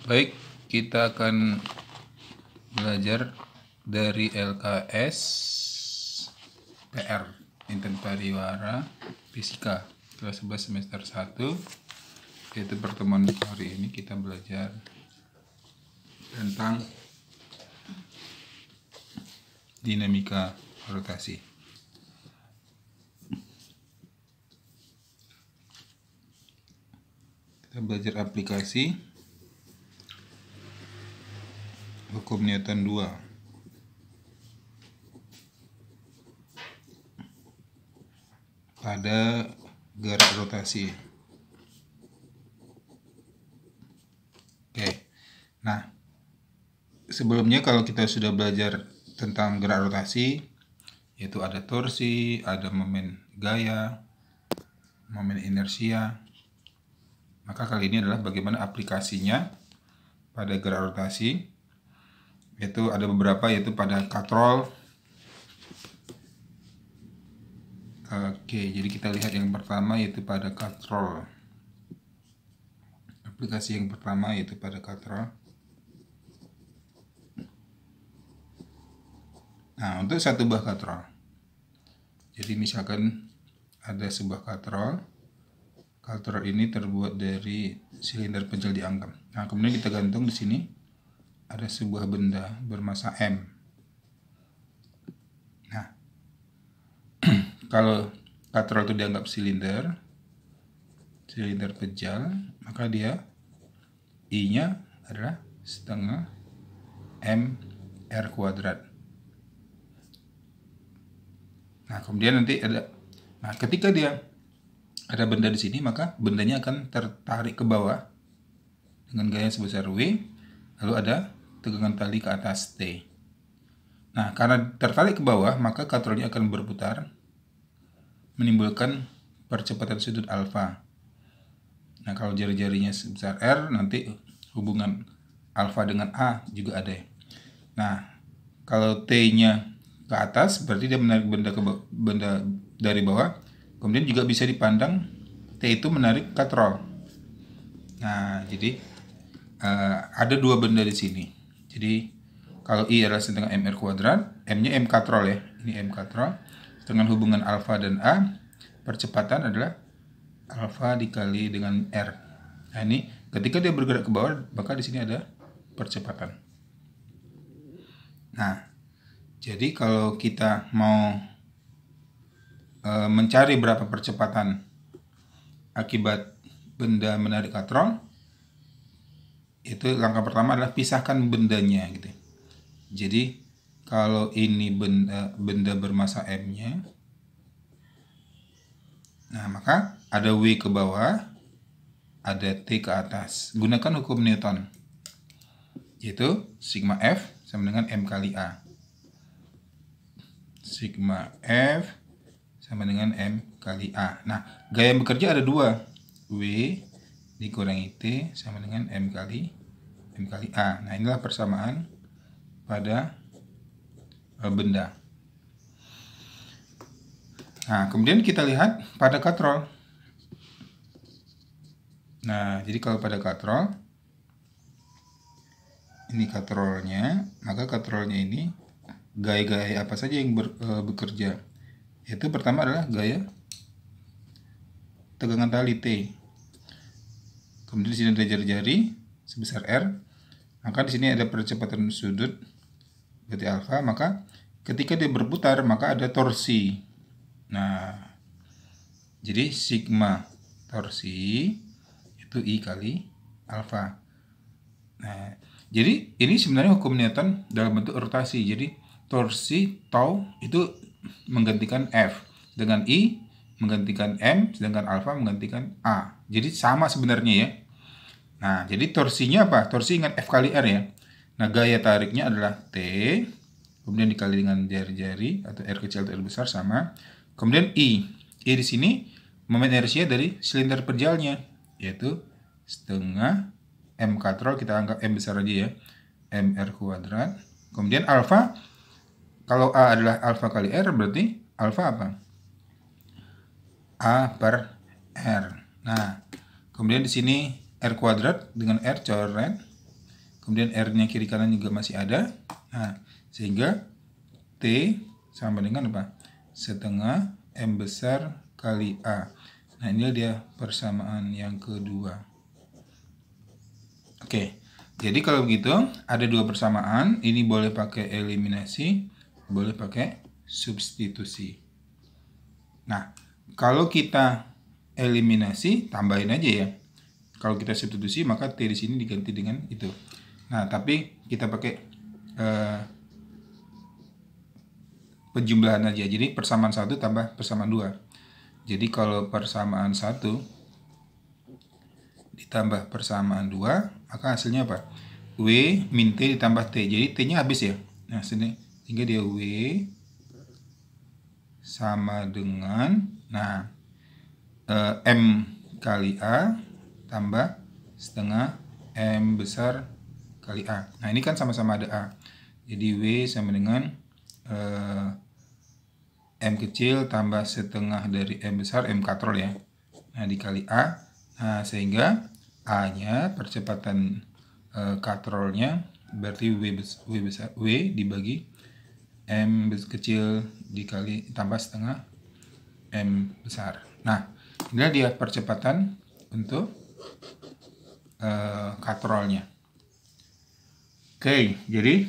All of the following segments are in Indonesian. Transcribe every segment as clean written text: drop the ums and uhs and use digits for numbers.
Baik, kita akan belajar dari LKS PR, Inten Pariwara Fisika, kelas 11 semester 1. Yaitu pertemuan hari ini kita belajar tentang dinamika rotasi. Kita belajar aplikasi hukum Newton 2. Pada garis rotasi. Oke. Nah, sebelumnya kalau kita sudah belajar tentang gerak rotasi, yaitu ada torsi, ada momen gaya, momen inersia. Maka kali ini adalah bagaimana aplikasinya pada gerak rotasi. Yaitu ada beberapa, yaitu pada katrol. Oke, jadi kita lihat yang pertama yaitu pada katrol. Aplikasi yang pertama yaitu pada katrol. Nah, untuk satu buah katrol. Jadi misalkan ada sebuah katrol. Katrol ini terbuat dari silinder penjal dianggap. Nah, kemudian kita gantung di sini ada sebuah benda bermassa M. Nah, kalau katrol itu dianggap silinder penjal, maka dia I-nya adalah setengah mr². Nah, kemudian nanti ada, nah ketika dia ada benda di sini, maka bendanya akan tertarik ke bawah dengan gaya sebesar W, lalu ada tegangan tali ke atas T. Nah, karena tertarik ke bawah, maka katrolnya akan berputar, menimbulkan percepatan sudut alfa. Nah, kalau jari-jarinya sebesar R, nanti hubungan alfa dengan A juga ada. Nah, kalau T-nya ke atas, berarti dia menarik benda dari bawah. Kemudian juga bisa dipandang T itu menarik katrol. Nah, jadi ada dua benda di sini. Jadi kalau I adalah setengah mr², M-nya M katrol ya. Ini M katrol. Dengan hubungan alfa dan A, percepatan adalah alfa dikali dengan R. Nah, ini ketika dia bergerak ke bawah, maka di sini ada percepatan. Nah, jadi kalau kita mau mencari berapa percepatan akibat benda menarik katrol, itu langkah pertama adalah pisahkan bendanya gitu. Jadi kalau ini benda bermassa M-nya, nah maka ada W ke bawah, ada T ke atas. Gunakan hukum Newton, yaitu sigma F sama dengan M kali A. Sigma F sama dengan M kali A. Nah, gaya yang bekerja ada dua. W dikurangi T sama dengan M kali A. Nah, inilah persamaan pada benda. Nah, kemudian kita lihat pada katrol. Nah, jadi kalau pada katrol, ini katrolnya, maka katrolnya ini gaya-gaya apa saja yang bekerja. Yaitu pertama adalah gaya tegangan tali T. Kemudian di sini ada jari-jari sebesar R. Maka di sini ada percepatan sudut berarti alfa. Maka ketika dia berputar, maka ada torsi. Nah, jadi sigma torsi itu I kali alfa. Nah, jadi ini sebenarnya hukum Newton dalam bentuk rotasi. Jadi torsi tau itu menggantikan F, dengan I menggantikan M, sedangkan alfa menggantikan A. Jadi sama sebenarnya ya. Nah, jadi torsinya apa? Torsi ingat F kali R ya. Nah, gaya tariknya adalah T, kemudian dikali dengan jari-jari atau R kecil atau R besar sama. Kemudian I di sini momen inersia dari silinder penjalnya, yaitu setengah M katrol, kita anggap M besar aja ya, mr². Kemudian alfa, kalau A adalah alfa kali R, berarti alfa apa? A per R. Nah, kemudian di sini R² dengan R coret. kemudian R-nya kiri kanan juga masih ada. Nah, sehingga T sama dengan apa? Setengah M besar kali A. Nah, ini dia persamaan yang kedua. Oke, jadi kalau begitu ada dua persamaan, ini boleh pakai eliminasi, boleh pakai substitusi. Nah, kalau kita eliminasi, tambahin aja ya. Kalau kita substitusi, maka T di sini diganti dengan itu. Nah, tapi kita pakai penjumlahan aja. Jadi persamaan 1 tambah persamaan 2. Jadi kalau persamaan 1 ditambah persamaan 2, maka hasilnya apa? W min T ditambah T. Jadi T-nya habis ya. Nah, sehingga dia W sama dengan, nah, M kali A tambah setengah M besar kali A. Nah, ini kan sama-sama ada A. Jadi W sama dengan M kecil tambah setengah dari M besar, M katrol ya. Nah, dikali A. Nah, sehingga A-nya percepatan katrolnya berarti W dibagi M kecil dikali tambah setengah M besar. Nah, inilah dia percepatan untuk katrolnya. Oke, jadi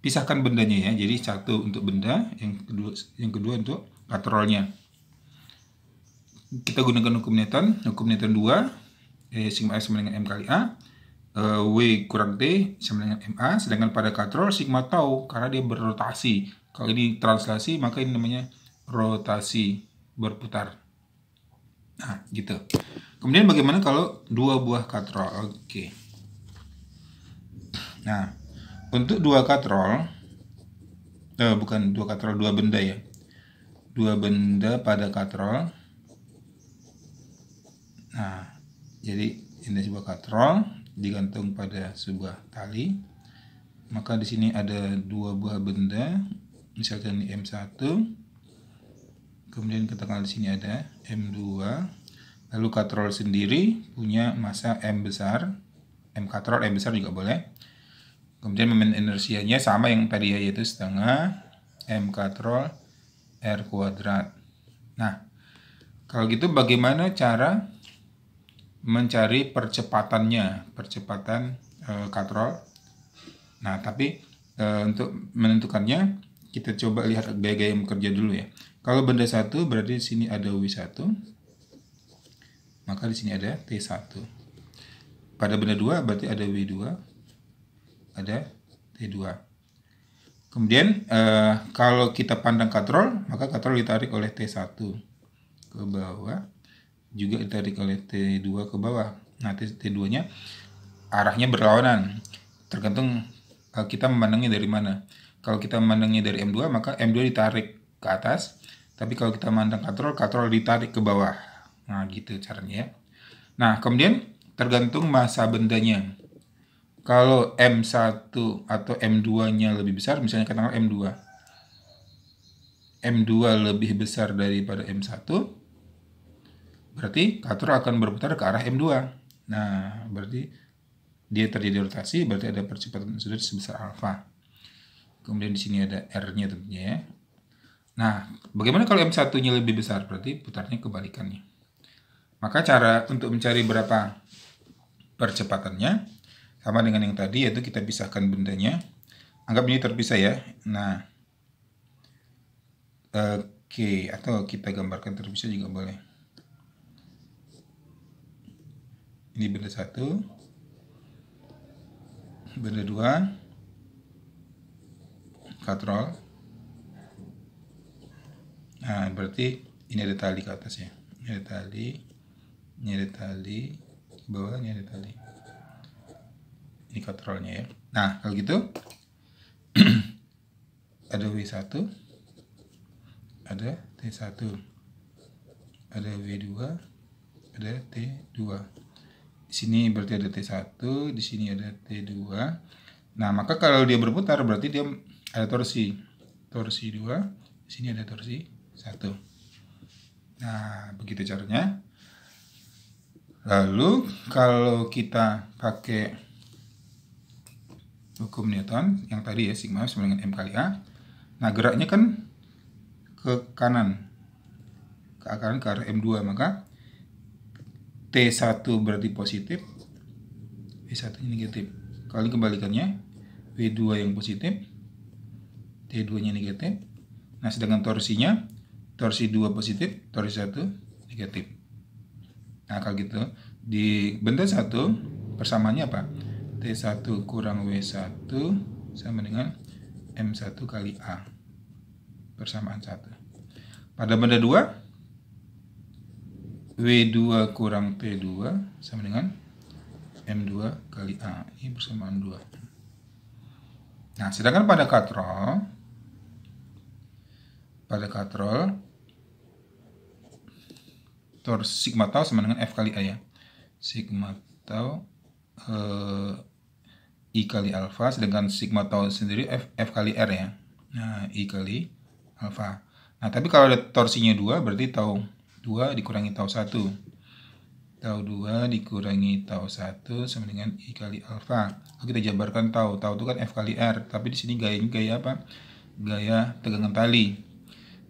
pisahkan bendanya ya. Jadi satu untuk benda, yang kedua untuk katrolnya. Kita gunakan hukum Newton. Hukum Newton 2, sigma S sama dengan M kali A, W kurang T sama dengan MA. Sedangkan pada katrol sigma tau karena dia berrotasi. Kalau ini translasi, maka ini namanya rotasi berputar. Nah, gitu. Kemudian bagaimana kalau dua buah katrol? Oke. Nah, untuk dua katrol, bukan dua katrol, dua benda ya. Dua benda pada katrol. Nah, jadi ini sebuah katrol digantung pada sebuah tali. Maka di sini ada dua buah benda, misalkan ini M1. Kemudian katakan di sini ada M2. Lalu katrol sendiri punya massa M besar. M katrol, M besar juga boleh. Kemudian momen inersianya sama yang tadi ya, yaitu setengah M katrol R kuadrat. Nah, kalau gitu bagaimana cara mencari percepatannya, percepatan katrol? Nah, tapi untuk menentukannya kita coba lihat gaya-gaya bekerja dulu ya. Kalau benda 1 berarti di sini ada W1, maka di sini ada T1. Pada benda 2 berarti ada W2, ada T2. Kemudian kalau kita pandang katrol, maka katrol ditarik oleh T1 ke bawah, juga ditarik oleh T2 ke bawah. Nah, T2-nya arahnya berlawanan, tergantung kita memandangnya dari mana. Kalau kita memandangnya dari M2, maka M2 ditarik ke atas. Tapi kalau kita memandang katrol, katrol ditarik ke bawah. Nah, gitu caranya ya. Nah, kemudian tergantung massa bendanya. Kalau M1 atau M2-nya lebih besar, misalnya katakanlah M2. M2 lebih besar daripada M1, berarti katrol akan berputar ke arah M2. Nah, berarti dia terjadi rotasi, berarti ada percepatan sudut sebesar alfa. Kemudian di sini ada R-nya tentunya ya. Nah, bagaimana kalau M1-nya lebih besar? Berarti putarnya kebalikannya. Maka cara untuk mencari berapa percepatannya sama dengan yang tadi, yaitu kita pisahkan bendanya. Anggap ini terpisah ya. Nah, oke, atau kita gambarkan terpisah juga boleh. Ini benda 1, benda 2, katrol. Nah, berarti ini ada tali ke atas ya. Ini ada tali, ini ada tali, ke bawah ini ada tali. Ini katrolnya ya. Nah, kalau gitu ada W1, ada T1, ada W2, ada T2. Di sini berarti ada T1, di sini ada T2. Nah, maka kalau dia berputar berarti dia ada torsi. Torsi 2, di sini ada torsi 1. Nah, begitu caranya. Lalu kalau kita pakai hukum Newton yang tadi ya, sigma sama dengan M kali A. Nah, geraknya kan ke kanan, ke arah M2, maka T1 berarti positif, V1 negatif. Kalau ini kebalikannya, V2 yang positif, T2 nya negatif. Nah, sedangkan torsinya, torsi 2 positif, torsi 1 negatif. Nah, kalau gitu, di benda 1 persamaannya apa? T1 kurang W1 sama dengan M1 kali A. Persamaan 1. Pada benda 2, W2 kurang T2 sama dengan M2 kali A. Ini persamaan 2. Nah, sedangkan pada katrol, torsi sigma tau sama dengan F kali A ya. Sigma tau I kali alfa, sedangkan sigma tau sendiri F kali R ya. Nah, I kali alfa. Nah, tapi kalau ada torsinya 2, berarti tau 2 dikurangi tau 1. Tau 2 dikurangi tau 1 sama dengan I kali alfa. Kalau kita jabarkan tau itu kan F kali R, tapi di sini gaya apa? Gaya tegangan tali.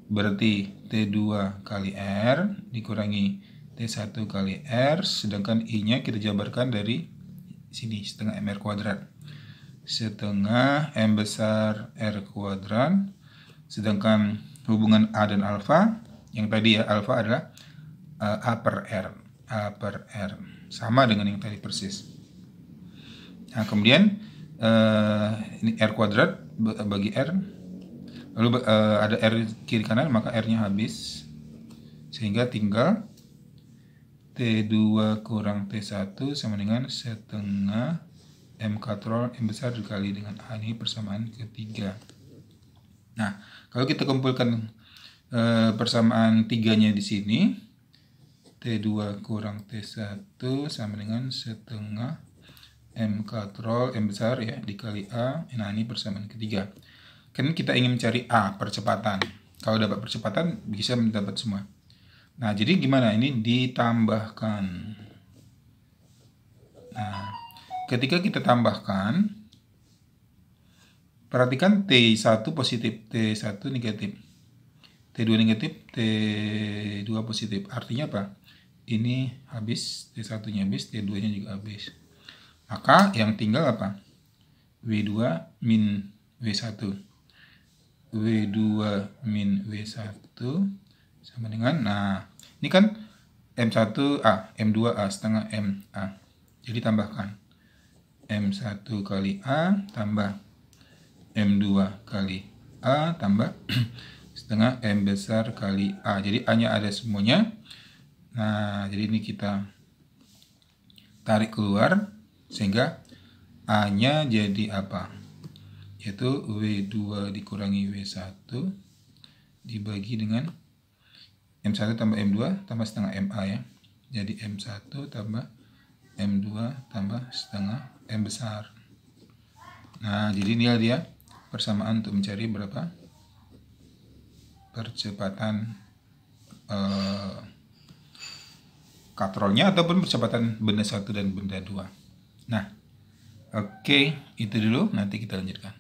Berarti T2 kali R dikurangi T1 kali R, sedangkan I-nya kita jabarkan dari sini, setengah MR kuadrat. Setengah M besar R kuadrat, sedangkan hubungan A dan alfa, yang tadi ya, alfa adalah A per R. Sama dengan yang tadi persis. Nah, kemudian ini R kuadrat bagi R. Lalu ada R kiri kanan, maka R-nya habis. Sehingga tinggal T2 kurang T1 sama dengan setengah M katrol M besar dikali dengan A. Ini persamaan ketiga. Nah, kalau kita kumpulkan persamaan tiganya di sini, T2 kurang T1 sama dengan setengah M katrol M besar ya dikali A. Nah, ini persamaan ketiga. Kan kita ingin mencari A, percepatan. Kalau dapat percepatan, bisa mendapat semua. Nah, jadi gimana? Ini ditambahkan. Nah, ketika kita tambahkan, perhatikan T1 positif, T1 negatif. T2 negatif, T2 positif. Artinya apa? Ini habis, T1-nya habis, T2-nya juga habis. Maka yang tinggal apa? W2 min W1. W2 min W1 sama dengan, nah ini kan M1A, M2A setengah MA. Jadi tambahkan M1 kali A tambah M2 kali A tambah setengah M besar kali A. Jadi A-nya ada semuanya. Nah, jadi ini kita tarik keluar sehingga A-nya jadi apa? Yaitu W2 dikurangi W1 dibagi dengan M1 tambah M2 tambah setengah MA ya. Jadi M1 tambah M2 tambah setengah M besar. Nah, jadi ini dia persamaan untuk mencari berapa percepatan katrolnya ataupun percepatan benda 1 dan benda 2. Nah, oke, itu dulu, nanti kita lanjutkan.